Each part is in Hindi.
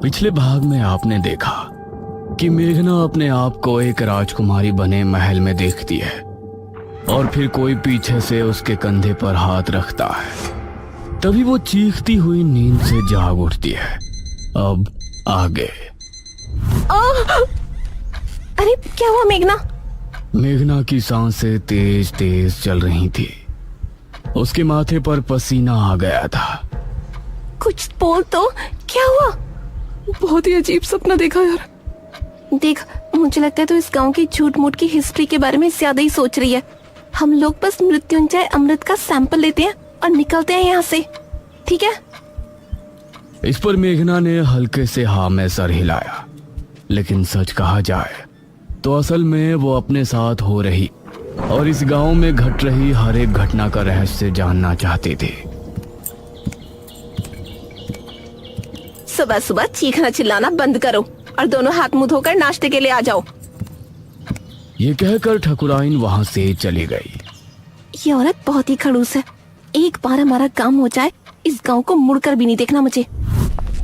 पिछले भाग में आपने देखा कि मेघना अपने आप को एक राजकुमारी बने महल में देखती है और फिर कोई पीछे से उसके कंधे पर हाथ रखता है। तभी वो चीखती हुई नींद से जाग उठती है। अब आगे। अरे क्या हुआ मेघना? मेघना की सांसें तेज तेज चल रही थी। उसके माथे पर पसीना आ गया था। कुछ बोल तो, क्या हुआ? बहुत ही अजीब सपना देखा यार। देख, मुझे लगता है तो इस गांव की झूठ मूठ की हिस्ट्री के बारे में ज्यादा ही सोच रही है। हम लोग बस मृत्युंजय अमृत का सैंपल लेते हैं और निकलते हैं यहाँ से, ठीक है? इस पर मेघना ने हल्के से हाँ में सर हिलाया। लेकिन सच कहा जाए तो असल में वो अपने साथ हो रही और इस गांव में घट रही हर एक घटना का रहस्य जानना चाहती थी। सुबह सुबह चीखना चिल्लाना बंद करो और दोनों हाथ मुंह धोकर नाश्ते के लिए आ जाओ। ये कहकर ठकुराइन वहां से चली गई। ये औरत बहुत ही खड़ूस है। एक बार हमारा काम हो जाए, इस गांव को मुड़कर भी नहीं देखना मुझे।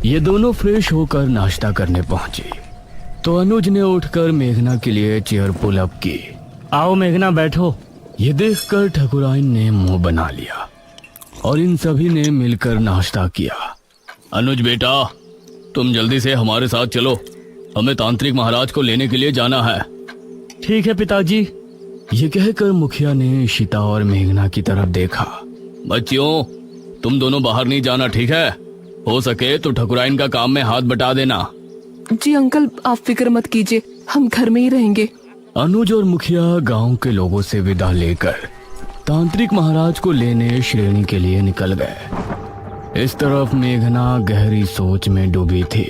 ये दोनों फ्रेश होकर नाश्ता करने पहुंचे तो अनुज ने उठकर मेघना के लिए चेयर पुल अप की। आओ मेघना, बैठो। ये देखकर ठकुराइन ने मुंह बना लिया और इन सभी ने मिलकर नाश्ता किया। अनुज बेटा, तुम जल्दी से हमारे साथ चलो, हमें तांत्रिक महाराज को लेने के लिए जाना है। ठीक है पिताजी। ये कहकर मुखिया ने इशिता और मेघना की तरफ देखा। बच्चियों, तुम दोनों बाहर नहीं जाना, ठीक है? हो सके तो ठकुराइन का काम में हाथ बटा देना। जी अंकल, आप फिक्र मत कीजिए, हम घर में ही रहेंगे। अनुज और मुखिया गांव के लोगों से विदा लेकर तांत्रिक महाराज को लेने श्रेणी के लिए निकल गए। इस तरफ मेघना गहरी सोच में डूबी थी।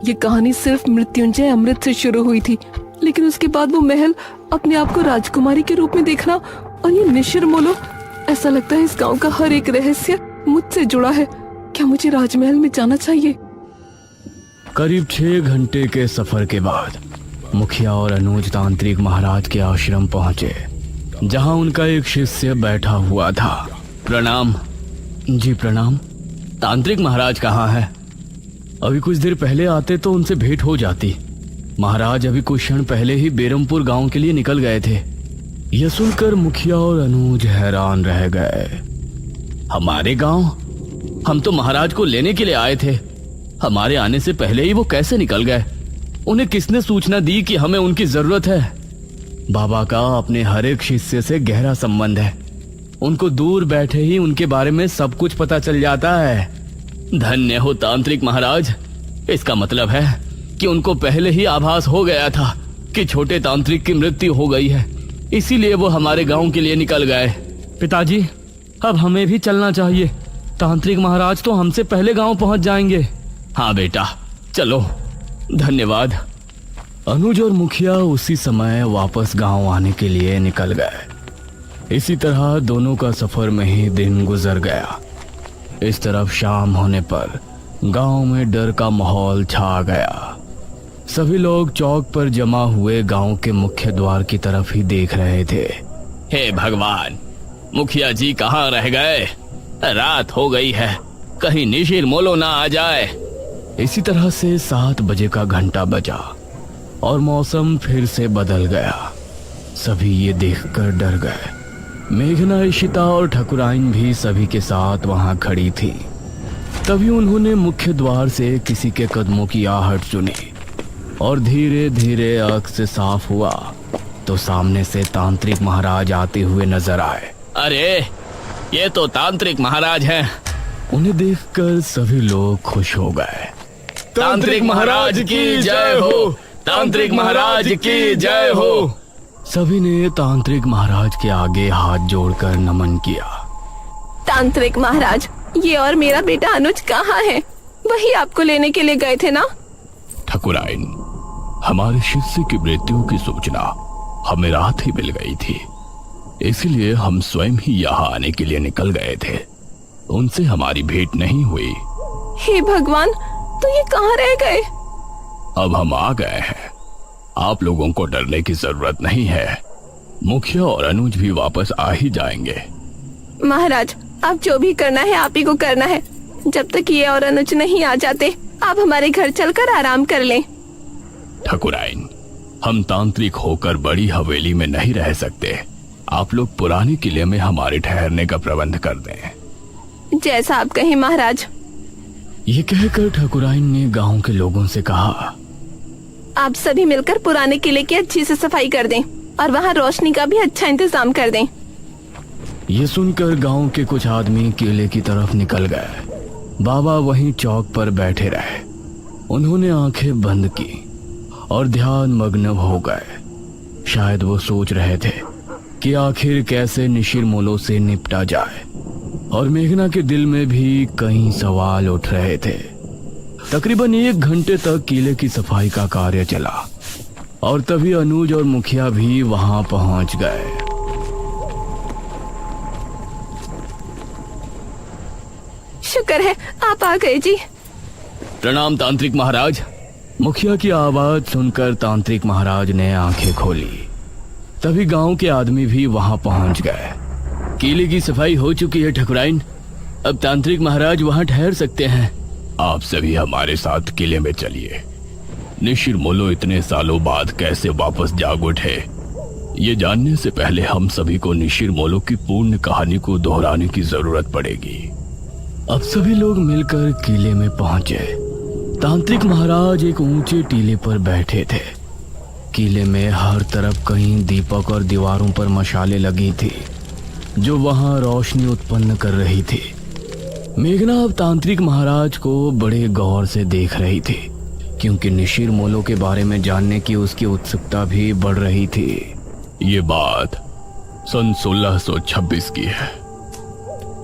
ये कहानी सिर्फ मृत्युंजय अमृत से शुरू हुई थी, लेकिन उसके बाद वो महल, अपने आप को राजकुमारी के रूप में देखना और ये निशिर मोलो, ऐसा लगता है इस गांव का हर एक रहस्य मुझसे जुड़ा है। क्या मुझे राजमहल में जाना चाहिए? करीब 6 घंटे के सफर के बाद मुखिया और अनुज तांत्रिक महाराज के आश्रम पहुंचे, जहां उनका एक शिष्य बैठा हुआ था। प्रणाम। जी प्रणाम। तांत्रिक महाराज कहाँ है? अभी कुछ देर पहले आते तो उनसे भेंट हो जाती। महाराज अभी कुछ क्षण पहले ही बेरमपुर गांव के लिए निकल गए थे। यह सुनकर मुखिया और अनुज हैरान रह गए। हमारे गांव? हम तो महाराज को लेने के लिए आए थे। हमारे आने से पहले ही वो कैसे निकल गए? उन्हें किसने सूचना दी कि हमें उनकी जरूरत है? बाबा का अपने हर एक शिष्य से गहरा संबंध है। उनको दूर बैठे ही उनके बारे में सब कुछ पता चल जाता है। धन्य हो तांत्रिक महाराज। इसका मतलब है कि उनको पहले ही आभास हो गया था कि छोटे तांत्रिक की मृत्यु हो गई है, इसीलिए वो हमारे गांव के लिए निकल गए। पिताजी, अब हमें भी चलना चाहिए। तांत्रिक महाराज तो हमसे पहले गांव पहुंच जाएंगे। हाँ बेटा, चलो। धन्यवाद। अनुज और मुखिया उसी समय वापस गांव आने के लिए निकल गए। इसी तरह दोनों का सफर में ही दिन गुजर गया। इस तरफ शाम होने पर गांव में डर का माहौल छा गया। सभी लोग चौक पर जमा हुए गांव के मुख्य द्वार की तरफ ही देख रहे थे। हे भगवान, मुखिया जी कहाँ रह गए? रात हो गई है, कहीं निशिर मोलो ना आ जाए। इसी तरह से 7 बजे का घंटा बजा और मौसम फिर से बदल गया। सभी ये देखकर डर गए। मेघना, इशिता और ठकुराइन भी सभी के साथ वहां खड़ी थी। तभी उन्होंने मुख्य द्वार से किसी के कदमों की आहट सुनी और धीरे धीरे आंख से साफ हुआ तो सामने से तांत्रिक महाराज आते हुए नजर आए। अरे, ये तो तांत्रिक महाराज हैं। उन्हें देखकर सभी लोग खुश हो गए। तांत्रिक महाराज की जय हो! तांत्रिक महाराज की जय हो! सभी ने तांत्रिक महाराज के आगे हाथ जोड़कर नमन किया। तांत्रिक महाराज, ये और मेरा बेटा अनुज कहाँ है? वही आपको लेने के लिए गए थे ना? ठकुराइन, हमारे शिष्य की मृत्यु की सूचना हमें रात ही मिल गई थी, इसलिए हम स्वयं ही यहाँ आने के लिए निकल गए थे। उनसे हमारी भेंट नहीं हुई। हे भगवान, तो ये कहाँ रह गए? अब हम आ गए हैं। आप लोगों को डरने की जरूरत नहीं है। मुखिया और अनुज भी वापस आ ही जाएंगे। महाराज, आप जो भी करना है आप ही को करना है। जब तक ये और अनुज नहीं आ जाते आप हमारे घर चलकर आराम कर लें। ठाकुराइन, हम तांत्रिक होकर बड़ी हवेली में नहीं रह सकते। आप लोग पुराने किले में हमारे ठहरने का प्रबंध कर दें। जैसा आप कहें महाराज। ये कहकर ठाकुराइन ने गांव के लोगों से कहा, आप सभी मिलकर पुराने किले की अच्छी से सफाई कर दें और वहाँ रोशनी का भी अच्छा इंतजाम कर दें। ये सुनकर गांव के कुछ आदमी किले की तरफ निकल गए। बाबा वहीं चौक पर बैठे रहे। उन्होंने आंखें बंद की और ध्यान मग्न हो गए। शायद वो सोच रहे थे कि आखिर कैसे निशिरमोलो से निपटा जाए, और मेघना के दिल में भी कई सवाल उठ रहे थे। तकरीबन 1 घंटे तक किले की सफाई का कार्य चला और तभी अनुज और मुखिया भी वहां पहुंच गए। शुक्र है आप आ गए जी। प्रणाम तांत्रिक महाराज। मुखिया की आवाज सुनकर तांत्रिक महाराज ने आंखें खोली। तभी गांव के आदमी भी वहां पहुंच गए। किले की सफाई हो चुकी है ठाकुराइन, अब तांत्रिक महाराज वहां ठहर सकते हैं। आप सभी हमारे साथ किले में चलिए। निशिरमोलो इतने सालों बाद कैसे वापस जाग उठे, ये जानने से पहले हम सभी को निशिरमोलो की पूर्ण कहानी को दोहराने की जरूरत पड़ेगी। अब सभी लोग मिलकर किले में पहुंचे। तांत्रिक महाराज एक ऊंचे टीले पर बैठे थे। किले में हर तरफ कहीं दीपक और दीवारों पर मशालें लगी थी जो वहां रोशनी उत्पन्न कर रही थी। मेघना अब तांत्रिक महाराज को बड़े गौर से देख रही थी, क्योंकि निशिरमोलो के बारे में जानने की उसकी उत्सुकता भी बढ़ रही थी। ये बात सन 1626 की है।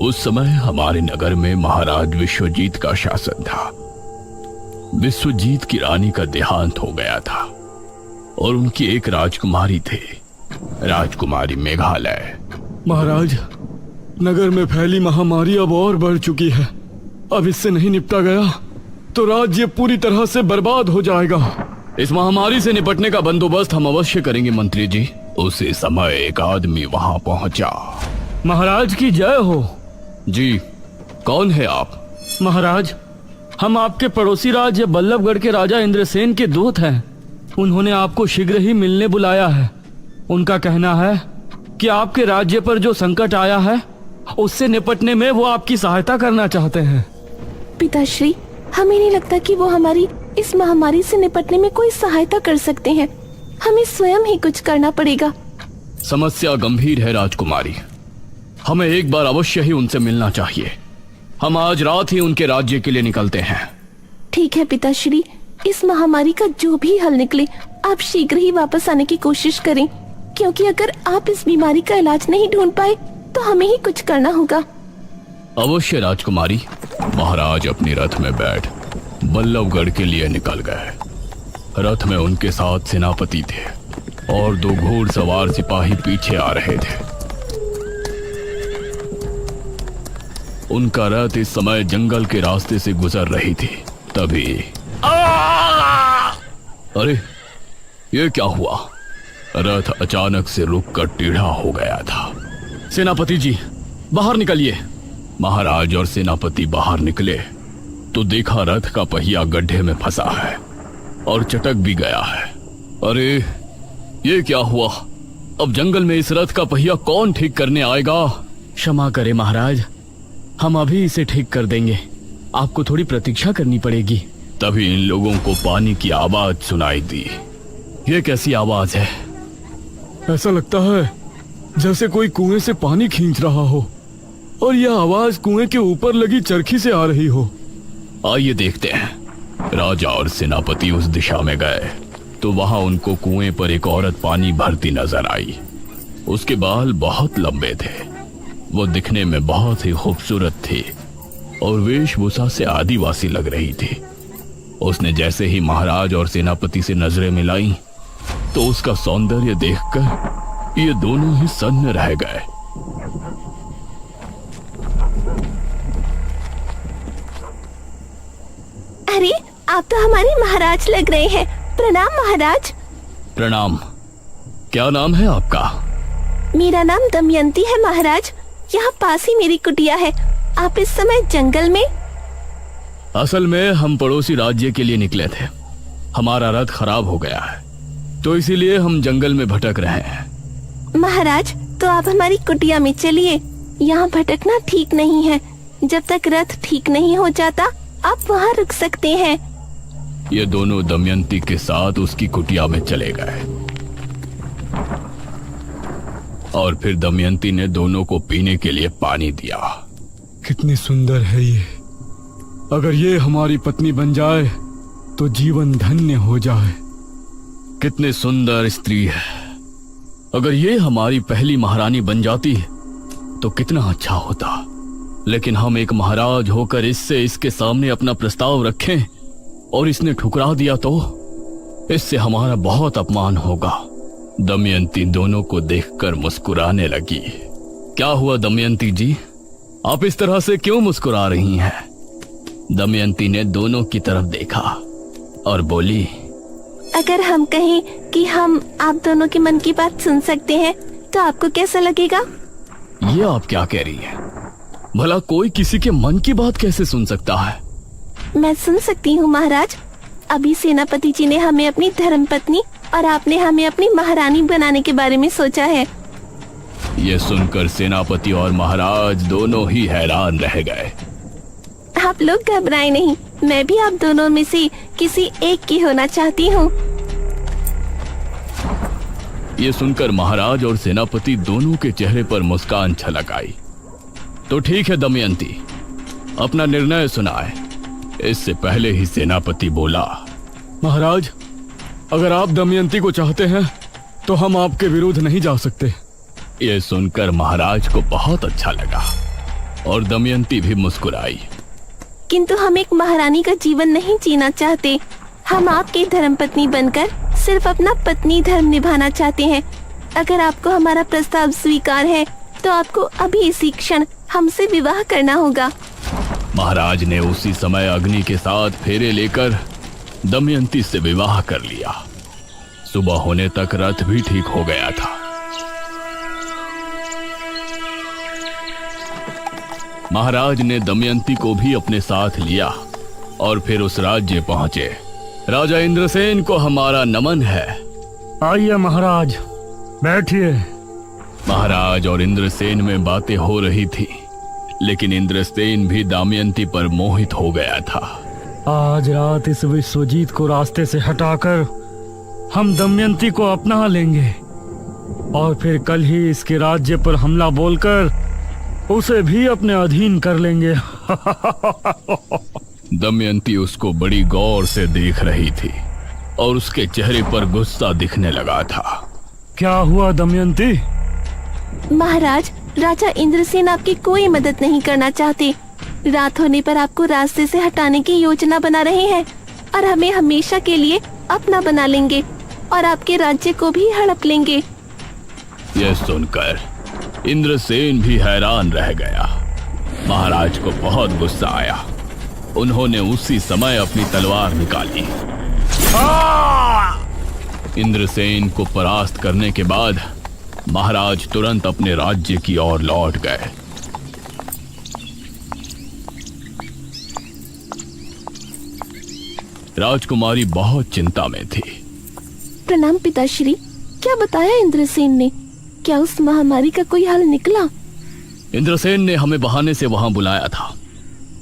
उस समय हमारे नगर में महाराज विश्वजीत का शासन था। विश्वजीत की रानी का देहांत हो गया था और उनकी एक राजकुमारी थी, राजकुमारी मेघालय। महाराज, नगर में फैली महामारी अब और बढ़ चुकी है। अब इससे नहीं निपटा गया तो राज्य पूरी तरह से बर्बाद हो जाएगा। इस महामारी से निपटने का बंदोबस्त हम अवश्य करेंगे मंत्री जी। उसी समय एक आदमी वहां पहुंचा। महाराज की जय हो। जी, कौन है आप? महाराज, हम आपके पड़ोसी राज्य बल्लभगढ़ के राजा इंद्रसेन के दूत हैं। उन्होंने आपको शीघ्र ही मिलने बुलाया है। उनका कहना है कि आपके राज्य पर जो संकट आया है उससे निपटने में वो आपकी सहायता करना चाहते हैं। पिताश्री, हमें नहीं लगता कि वो हमारी इस महामारी से निपटने में कोई सहायता कर सकते हैं। हमें स्वयं ही कुछ करना पड़ेगा। समस्या गंभीर है राजकुमारी, हमें एक बार अवश्य ही उनसे मिलना चाहिए। हम आज रात ही उनके राज्य के लिए निकलते हैं। ठीक है पिताश्री, इस महामारी का जो भी हल निकले आप शीघ्र ही वापस आने की कोशिश करें, क्योंकि अगर आप इस बीमारी का इलाज नहीं ढूंढ पाए तो हमें ही कुछ करना होगा। अवश्य राजकुमारी। महाराज अपने रथ में बैठ बल्लभगढ़ के लिए निकल गए। रथ में उनके साथ सेनापति थे और 2 घोड़सवार सिपाही पीछे आ रहे थे। उनका रथ इस समय जंगल के रास्ते से गुजर रही थी। तभी अरे, ये क्या हुआ? रथ अचानक से रुककर टेढ़ा हो गया था। सेनापति जी, बाहर निकलिए। महाराज और सेनापति बाहर निकले तो देखा रथ का पहिया गड्ढे में फंसा है और चटक भी गया है। अरे, ये क्या हुआ? अब जंगल में इस रथ का पहिया कौन ठीक करने आएगा? क्षमा करें महाराज, हम अभी इसे ठीक कर देंगे। आपको थोड़ी प्रतीक्षा करनी पड़ेगी। तभी इन लोगों को पानी की आवाज सुनाई दी। ये कैसी आवाज है? ऐसा लगता है जैसे कोई कुएं से पानी खींच रहा हो और यह आवाज कुएं के ऊपर लगी चरखी से आ रही हो। आइए देखते हैं। राजा और सेनापति उस दिशा में गए तो वहां उनको कुएं पर एक औरत पानी भरती नजर आई। उसके बाल बहुत लंबे थे, वो दिखने में बहुत ही खूबसूरत थी और वेशभूषा से आदिवासी लग रही थी। उसने जैसे ही महाराज और सेनापति से नजरें मिलाई तो उसका सौंदर्य देखकर ये दोनों ही सन्न रह गए। अरे, आप तो हमारे महाराज लग रहे हैं। प्रणाम महाराज। प्रणाम। क्या नाम है आपका? मेरा नाम दमयंती है महाराज। यहाँ पास ही मेरी कुटिया है। आप इस समय जंगल में? असल में हम पड़ोसी राज्य के लिए निकले थे। हमारा रथ खराब हो गया है, तो इसीलिए हम जंगल में भटक रहे हैं। महाराज, तो आप हमारी कुटिया में चलिए। यहाँ भटकना ठीक नहीं है। जब तक रथ ठीक नहीं हो जाता आप वहाँ रुक सकते हैं। ये दोनों दमयंती के साथ उसकी कुटिया में चले गए और फिर दमयंती ने दोनों को पीने के लिए पानी दिया। कितनी सुंदर है ये। अगर ये हमारी पत्नी बन जाए तो जीवन धन्य हो जाए। कितनी सुंदर स्त्री है। अगर ये हमारी पहली महारानी बन जाती तो कितना अच्छा होता। लेकिन हम एक महाराज होकर इसके सामने अपना प्रस्ताव रखें और इसने ठुकरा दिया तो इससे हमारा बहुत अपमान होगा। दमयंती दोनों को देखकर मुस्कुराने लगी। क्या हुआ दमयंती जी, आप इस तरह से क्यों मुस्कुरा रही हैं? दमयंती ने दोनों की तरफ देखा और बोली, अगर हम कहें कि हम आप दोनों के मन की बात सुन सकते हैं तो आपको कैसा लगेगा? ये आप क्या कह रही हैं? भला कोई किसी के मन की बात कैसे सुन सकता है? मैं सुन सकती हूँ महाराज। अभी सेनापति जी ने हमें अपनी धर्मपत्नी और आपने हमें अपनी महारानी बनाने के बारे में सोचा है। ये सुनकर सेनापति और महाराज दोनों ही हैरान रह गए। आप लोग घबराएं नहीं, मैं भी आप दोनों में से किसी एक की होना चाहती हूँ। ये सुनकर महाराज और सेनापति दोनों के चेहरे पर मुस्कान छलक आई। तो ठीक है दमयंती, अपना निर्णय सुनाए। इससे पहले ही सेनापति बोला, महाराज, अगर आप दमयंती को चाहते हैं तो हम आपके विरुद्ध नहीं जा सकते। ये सुनकर महाराज को बहुत अच्छा लगा और दमयंती भी मुस्कुराई। किंतु हम एक महारानी का जीवन नहीं जीना चाहते। हम आपकी धर्मपत्नी बनकर सिर्फ अपना पत्नी धर्म निभाना चाहते हैं। अगर आपको हमारा प्रस्ताव स्वीकार है तो आपको अभी इसी क्षण हमसे विवाह करना होगा। महाराज ने उसी समय अग्नि के साथ फेरे लेकर दमयंती से विवाह कर लिया। सुबह होने तक रथ भी ठीक हो गया था। महाराज ने दमयंती को भी अपने साथ लिया और फिर उस राज्य पहुंचे। राजा इंद्रसेन को हमारा नमन है। आइए महाराज, बैठिए। महाराज और इंद्रसेन में बातें हो रही थी, लेकिन इंद्रसेन भी दमयंती पर मोहित हो गया था। आज रात इस विश्वजीत को रास्ते से हटाकर हम दमयंती को अपना लेंगे और फिर कल ही इसके राज्य पर हमला बोलकर उसे भी अपने अधीन कर लेंगे। दमयंती उसको बड़ी गौर से देख रही थी और उसके चेहरे पर गुस्सा दिखने लगा था। क्या हुआ दमयंती? महाराज, राजा इंद्रसेन आपकी कोई मदद नहीं करना चाहते। रात होने पर आपको रास्ते से हटाने की योजना बना रहे हैं और हमें हमेशा के लिए अपना बना लेंगे और आपके राज्य को भी हड़प लेंगे। यह सुनकर इंद्रसेन भी हैरान रह गया। महाराज को बहुत गुस्सा आया। उन्होंने उसी समय अपनी तलवार निकाली। इंद्रसेन को परास्त करने के बाद महाराज तुरंत अपने राज्य की ओर लौट गए। राजकुमारी बहुत चिंता में थी। प्रणाम पिताश्री। क्या बताया इंद्रसेन ने? क्या उस महामारी का कोई हल निकला? इंद्रसेन ने हमें बहाने से वहां बुलाया था।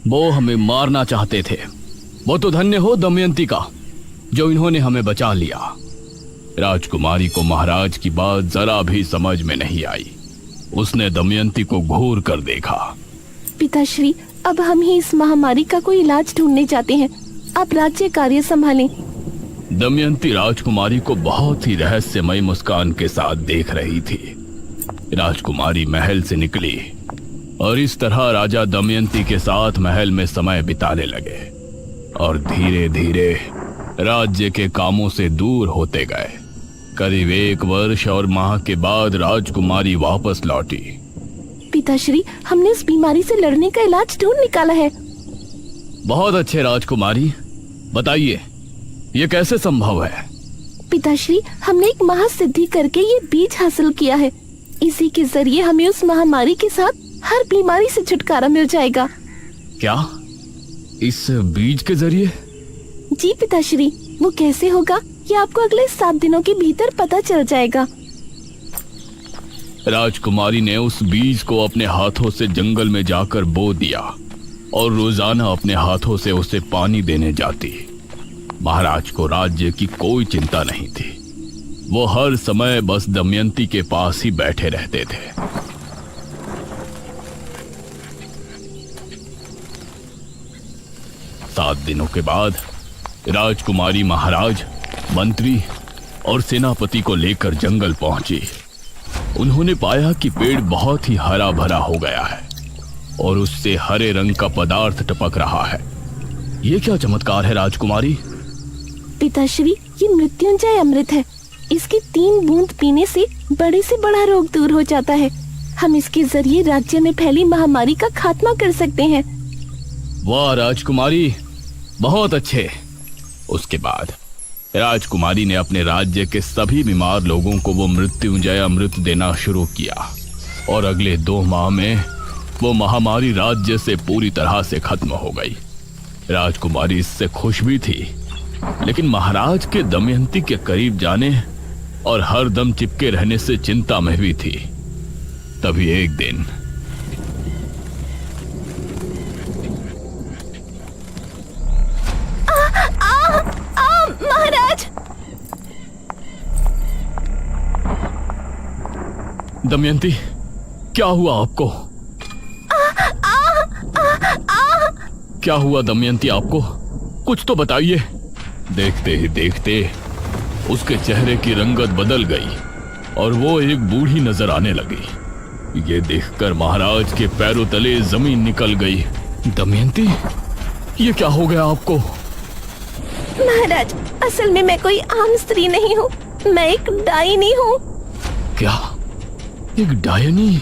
वो हमें मारना चाहते थे। वो तो धन्य हो दमयंती का जो इन्होंने हमें बचा लिया। राजकुमारी को महाराज की बात जरा भी समझ में नहीं आई। उसने दमयंती को घूर कर देखा। पिताश्री, अब हम ही इस महामारी का कोई इलाज ढूंढने जाते हैं। आप राज्य कार्य संभालें। दमयंती राजकुमारी को बहुत ही रहस्यमय मुस्कान के साथ देख रही थी। राजकुमारी महल से निकली और इस तरह राजा दमयंती के साथ महल में समय बिताने लगे और धीरे धीरे राज्य के कामों से दूर होते गए। करीब 1 वर्ष और माह के बाद राजकुमारी वापस लौटी। पिताश्री, हमने उस बीमारी से लड़ने का इलाज ढूंढ निकाला है। बहुत अच्छे राजकुमारी, बताइए ये कैसे संभव है? पिताश्री, हमने एक महासिद्धि करके ये बीज हासिल किया है। इसी के जरिए हमें उस महामारी के साथ हर बीमारी से छुटकारा मिल जाएगा। क्या इस बीज के जरिए? जी पिताश्री, वो कैसे होगा ये आपको अगले 7 दिनों के भीतर पता चल जाएगा। राजकुमारी ने उस बीज को अपने हाथों से जंगल में जाकर बो दिया और रोजाना अपने हाथों से उसे पानी देने जाती। महाराज को राज्य की कोई चिंता नहीं थी। वो हर समय बस दमयंती के पास ही बैठे रहते थे। 7 दिनों के बाद राजकुमारी महाराज, मंत्री और सेनापति को लेकर जंगल पहुंची। उन्होंने पाया कि पेड़ बहुत ही हरा भरा हो गया है और उससे हरे रंग का पदार्थ टपक रहा है। ये क्या चमत्कार है राजकुमारी? पिताश्री, ये मृत्युंजय अमृत है। इसकी 3 बूंद पीने से बड़े से बड़ा रोग दूर हो जाता है। हम इसके जरिए राज्य में फैली महामारी का खात्मा कर सकते हैं। वाह राजकुमारी, बहुत अच्छे। उसके बाद राजकुमारी ने अपने राज्य के सभी बीमार लोगों को वो मृत्युंजय अमृत देना शुरू किया और अगले 2 माह में वो महामारी राज्य से पूरी तरह से खत्म हो गई। राजकुमारी इससे खुश भी थी, लेकिन महाराज के दमयंती के करीब जाने और हर दम चिपके रहने से चिंता में भी थी। तभी एक दिन महाराज! दमयंती, क्या हुआ आपको? क्या हुआ दमयंती आपको? कुछ तो बताइए। देखते ही देखते उसके चेहरे की रंगत बदल गई और वो एक बूढ़ी नजर आने लगी। ये देखकर महाराज के पैरों तले जमीन निकल गई। दमयंती, ये क्या हो गया आपको? महाराज, असल में मैं कोई आम स्त्री नहीं हूँ, मैं एक डायनी हूँ। क्या? एक डायनी?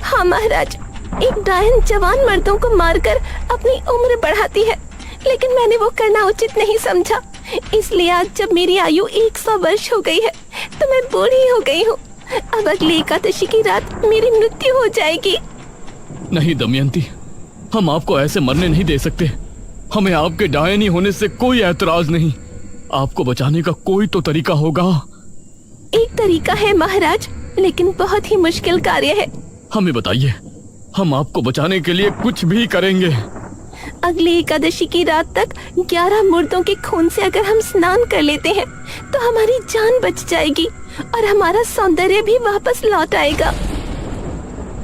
हाँ महाराज, एक डायन जवान मर्दों को मारकर अपनी उम्र बढ़ाती है, लेकिन मैंने वो करना उचित नहीं समझा। इसलिए आज जब मेरी आयु 100 वर्ष हो गई है तो मैं बूढ़ी हो गई हूँ। अब अगली एकादशी की रात मेरी मृत्यु हो जाएगी। नहीं दमयंती, हम आपको ऐसे मरने नहीं दे सकते। हमें आपके डायनी होने से कोई ऐतराज नहीं। आपको बचाने का कोई तो तरीका होगा। एक तरीका है महाराज, लेकिन बहुत ही मुश्किल कार्य है। हमें बताइए, हम आपको बचाने के लिए कुछ भी करेंगे। अगली एकादशी की रात तक 11 मुर्दों के खून से अगर हम स्नान कर लेते हैं तो हमारी जान बच जाएगी और हमारा सौंदर्य भी वापस लौट आएगा।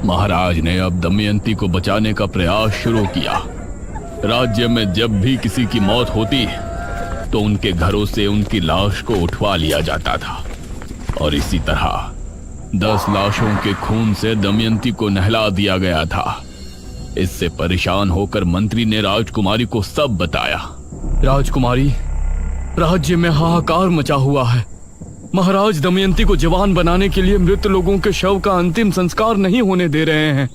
महाराज ने अब दमयंती को बचाने का प्रयास शुरू किया। राज्य में जब भी किसी की मौत होती तो उनके घरों से उनकी लाश को उठवा लिया जाता था और इसी तरह 10 लाशों के खून से दमयंती को नहला दिया गया था। इससे परेशान होकर मंत्री ने राजकुमारी को सब बताया। राजकुमारी, राज्य में हाहाकार मचा हुआ है। महाराज दमयंती को जवान बनाने के लिए मृत लोगों के शव का अंतिम संस्कार नहीं होने दे रहे हैं।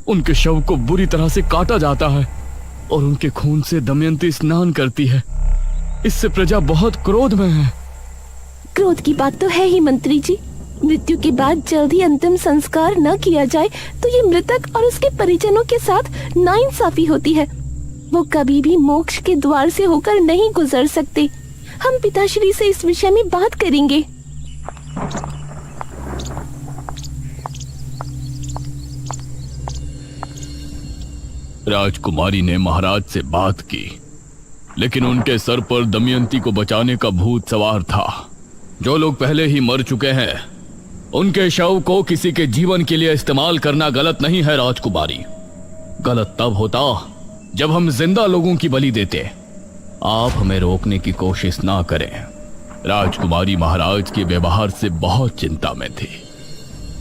उनके शव को बुरी तरह से काटा जाता है और उनके खून से दमयंती स्नान करती है। इससे प्रजा बहुत क्रोध में है। क्रोध की बात तो है ही मंत्री जी। मृत्यु के बाद जल्दी अंतिम संस्कार न किया जाए तो ये मृतक और उसके परिजनों के साथ नाइंसाफी होती है। वो कभी भी मोक्ष के द्वार से होकर नहीं गुजर सकते। हम पिताश्री से इस विषय में बात करेंगे। राजकुमारी ने महाराज से बात की, लेकिन उनके सर पर दमयंती को बचाने का भूत सवार था। जो लोग पहले ही मर चुके हैं उनके शव को किसी के जीवन के लिए इस्तेमाल करना गलत नहीं है राजकुमारी। गलत तब होता जब हम जिंदा लोगों की बलि देते। आप हमें रोकने की कोशिश ना करें। राजकुमारी महाराज के व्यवहार से बहुत चिंता में थी।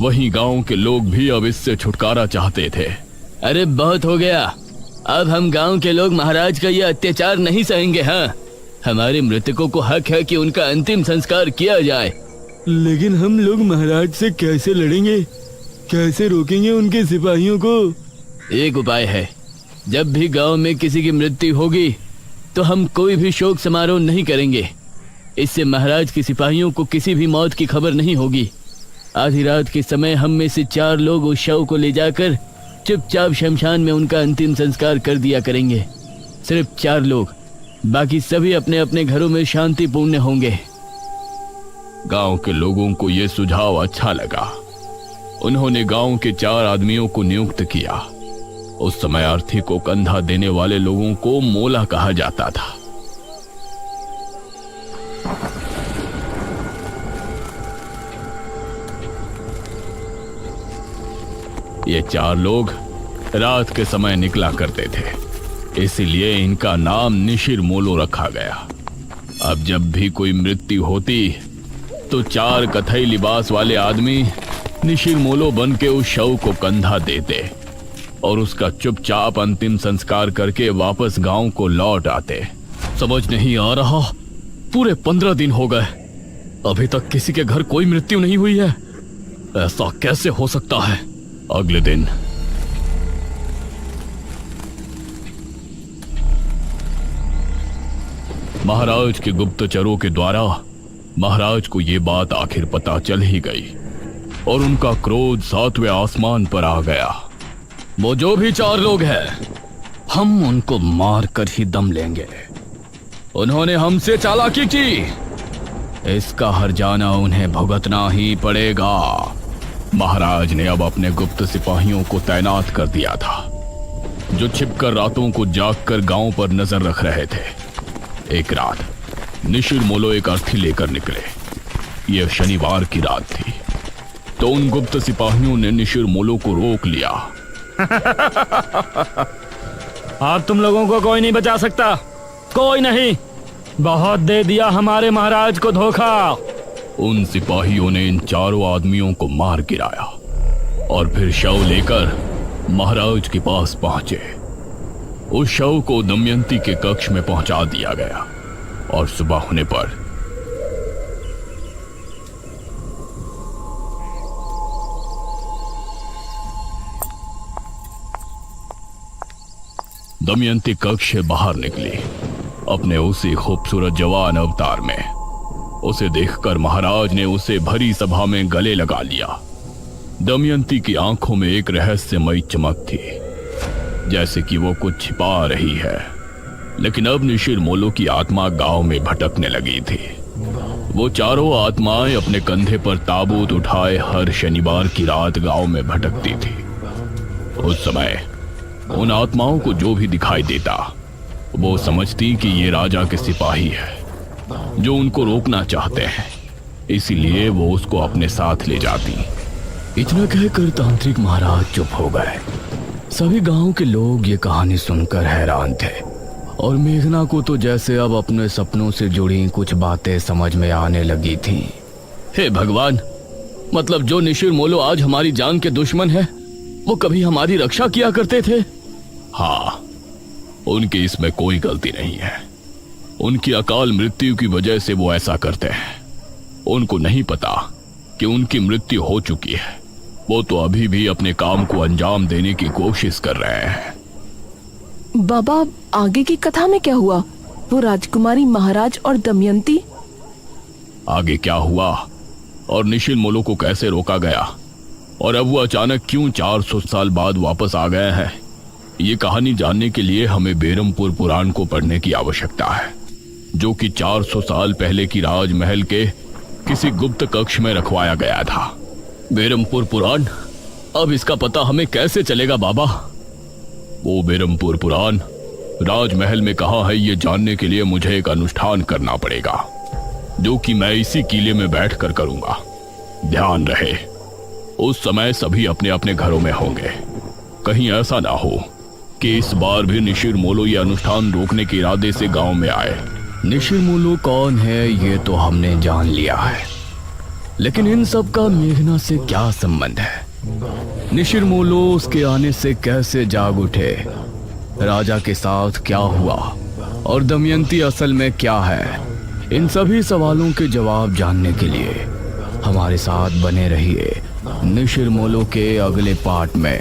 वहीं गांव के लोग भी अब इससे छुटकारा चाहते थे। अरे बहुत हो गया, अब हम गांव के लोग महाराज का ये अत्याचार नहीं सहेंगे। हाँ, हमारे मृतकों को हक है कि उनका अंतिम संस्कार किया जाए। लेकिन हम लोग महाराज से कैसे लड़ेंगे? कैसे रोकेंगे उनके सिपाहियों को? एक उपाय है, जब भी गांव में किसी की मृत्यु होगी तो हम कोई भी शोक समारोह नहीं करेंगे। इससे महाराज के सिपाहियों को किसी भी मौत की खबर नहीं होगी। आधी रात के समय हम में से 4 लोग उस शव को ले जाकर चुपचाप शमशान में उनका अंतिम संस्कार कर दिया करेंगे। सिर्फ 4 लोग, बाकी सभी अपने अपने घरों में शांतिपूर्ण होंगे। गांव के लोगों को यह सुझाव अच्छा लगा। उन्होंने गांव के 4 आदमियों को नियुक्त किया। उस समय अर्थी को कंधा देने वाले लोगों को मोला कहा जाता था। ये 4 लोग रात के समय निकला करते थे, इसीलिए इनका नाम निशिर मोलो रखा गया। अब जब भी कोई मृत्यु होती तो 4 कथई लिबास वाले आदमी निशिर मोलो बन के उस शव को कंधा देते और उसका चुपचाप अंतिम संस्कार करके वापस गांव को लौट आते। समझ नहीं आ रहा, पूरे 15 दिन हो गए, अभी तक किसी के घर कोई मृत्यु नहीं हुई है। ऐसा कैसे हो सकता है? अगले दिन महाराज के गुप्तचरों के द्वारा महाराज को यह बात आखिर पता चल ही गई और उनका क्रोध 7वें आसमान पर आ गया। वो जो भी 4 लोग हैं, हम उनको मार कर ही दम लेंगे। उन्होंने हमसे चालाकी की, इसका हर्जाना उन्हें भुगतना ही पड़ेगा। महाराज ने अब अपने गुप्त सिपाहियों को तैनात कर दिया था, जो छिपकर रातों को जागकर गांव पर नजर रख रहे थे। एक रात निशिर मोलो एक अर्थी लेकर निकले। यह शनिवार की रात थी, तो उन गुप्त सिपाहियों ने निशिर मोलो को रोक लिया। अब तुम लोगों को कोई नहीं बचा सकता, कोई नहीं। बहुत दे दिया हमारे महाराज को धोखा। उन सिपाहियों ने इन 4 आदमियों को मार गिराया और फिर शव लेकर महाराज के पास पहुंचे। उस शव को दमयंती के कक्ष में पहुंचा दिया गया और सुबह होने पर दमयंती कक्ष से बाहर निकली, अपने उसी खूबसूरत जवान अवतार में। उसे देखकर महाराज ने उसे भरी सभा में गले लगा लिया। दमयंती की आंखों में एक रहस्यमयी चमक थी, जैसे कि वो कुछ छिपा रही है। लेकिन अब निशिर मोलो की आत्मा गांव में भटकने लगी थी। वो 4 आत्माएं अपने कंधे पर ताबूत उठाए हर शनिवार की रात गांव में भटकती थी। उस समय उन आत्माओं को जो भी दिखाई देता, वो समझती कि ये राजा के सिपाही है जो उनको रोकना चाहते हैं, इसीलिए वो उसको अपने साथ ले जाती। इतना कहकर तांत्रिक महाराज चुप हो गए। सभी गांव के लोग ये कहानी सुनकर हैरान थे और मेघना को तो जैसे अब अपने सपनों से जुड़ी कुछ बातें समझ में आने लगी थी। हे भगवान, मतलब जो निशिर मोलो आज हमारी जान के दुश्मन है, वो कभी हमारी रक्षा किया करते थे। हाँ, उनकी इसमें कोई गलती नहीं है। उनकी अकाल मृत्यु की वजह से वो ऐसा करते हैं। उनको नहीं पता कि उनकी मृत्यु हो चुकी है। वो तो अभी भी अपने काम को अंजाम देने की कोशिश कर रहे हैं। बाबा, आगे की कथा में क्या हुआ? वो राजकुमारी, महाराज और दमयंती? आगे क्या हुआ और निशिर मोलो को कैसे रोका गया और अब वो अचानक क्यों 400 साल बाद वापस आ गए हैं, ये कहानी जानने के लिए हमें बेरमपुर पुराण को पढ़ने की आवश्यकता है, जो कि 400 साल पहले की राजमहल के किसी गुप्त कक्ष में रखवाया गया था। बेरमपुर पुराण? अब इसका पता हमें कैसे चलेगा बाबा? वो बेरमपुर पुराण राजमहल में कहाँ है, ये जानने के लिए मुझे एक अनुष्ठान करना पड़ेगा, जो कि मैं इसी किले में बैठकर करूंगा। ध्यान रहे, उस समय सभी अपने अपने घरों में होंगे। कहीं ऐसा ना हो कि इस बार भी निशिर मोलो ये अनुष्ठान रोकने के इरादे से गांव में आए। निशिर मोलो कौन है ये तो हमने जान लिया है, लेकिन इन सब का मेघना से क्या संबंध है? निशिर मोलो उसके आने से कैसे जाग उठे? राजा के साथ क्या हुआ और दमयंती असल में क्या है? इन सभी सवालों के जवाब जानने के लिए हमारे साथ बने रहिए निशिर मोलो के अगले पार्ट में।